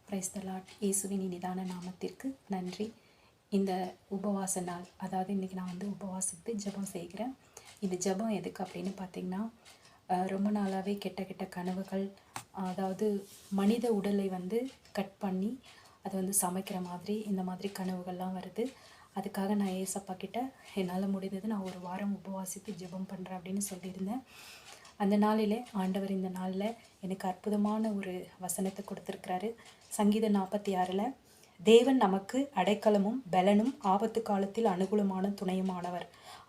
Praise the Lord. இயேசுவின் இனிதான நாமத்திற்கு நன்றி. இந்த உபவாச நாள், அதாவது இன்றைக்கி நான் உபவாசித்து ஜெபம் செய்கிறேன். இந்த ஜெபம் எதுக்கு அப்படின்னு பார்த்திங்கன்னா, ரொம்ப நாளாகவே கெட்ட கெட்ட கனவுகள், அதாவது மனித உடலை கட் பண்ணி அதை சமைக்கிற மாதிரி இந்த மாதிரி கனவுகள்லாம் வருது. அதுக்காக நான் ஏசப்பா கிட்ட என்னால் முடிந்தது நான் ஒரு வாரம் உபவாசித்து ஜெபம் பண்ணுறேன் அப்படின்னு சொல்லியிருந்தேன். அந்த நாளிலே ஆண்டவர் இந்த நாளில் எனக்கு அற்புதமான ஒரு வசனத்தை கொடுத்துருக்கிறாரு. சங்கீதம் 46 தேவன் நமக்கு அடைக்கலமும் பலனும் ஆபத்து காலத்தில் அனுகூலமான துணையுமானவர்.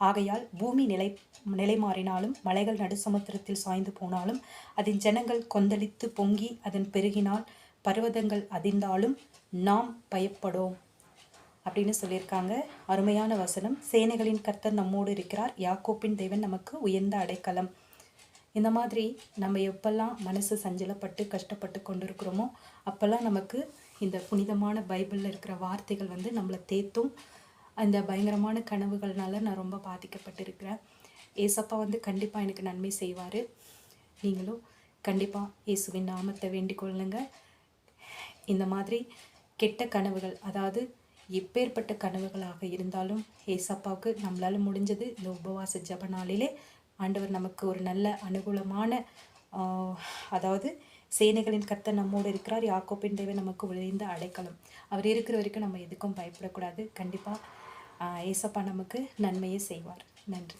ஆகையால் பூமி நிலை மாறினாலும் மலைகள் நடுசமுத்திரத்தில் சாய்ந்து போனாலும் அதன் ஜனங்கள் கொந்தளித்து பொங்கி அதன் பெருகினால் பர்வதங்கள் அதிர்ந்தாலும் நாம் பயப்படோம் அப்படின்னு சொல்லியிருக்காங்க. அருமையான வசனம். சேனைகளின் கர்த்தர் நம்மோடு இருக்கிறார், யாக்கோப்பின் தேவன் நமக்கு உயர்ந்த அடைக்கலம். இந்த மாதிரி நம்ம எப்பெல்லாம் மனசு சஞ்சலப்பட்டு கஷ்டப்பட்டு கொண்டு இருக்கிறோமோ அப்போல்லாம் நமக்கு இந்த புனிதமான பைபிளில் இருக்கிற வார்த்தைகள் நம்மளை தேத்தும். அந்த பயங்கரமான கனவுகள்னால நான் ரொம்ப பாதிக்கப்பட்டிருக்கிறேன். ஏசப்பா கண்டிப்பாக எனக்கு நன்மை செய்வார். நீங்களும் கண்டிப்பாக இயேசுவின் நாமத்தை வேண்டிக் கொள்ளுங்க. இந்த மாதிரி கெட்ட கனவுகள், அதாவது எப்பேற்பட்ட கனவுகளாக இருந்தாலும் ஏசப்பாவுக்கு நம்மளால் முடிஞ்சது இந்த உபவாச ஜெப நாளிலே ஆண்டவர் நமக்கு ஒரு நல்ல அனுகூலமான, அதாவது சேனைகளின் கர்த்தர் நம்மோடு இருக்கிறார், யாக்கோப்பின் தேவன் நமக்கு உயர்ந்த அடைக்கலம். அவர் இருக்கிற வரைக்கும் நம்ம எதுக்கும் பயப்படக்கூடாது. கண்டிப்பாக ஏசப்பா நமக்கு நன்மையை செய்வார். நன்றி.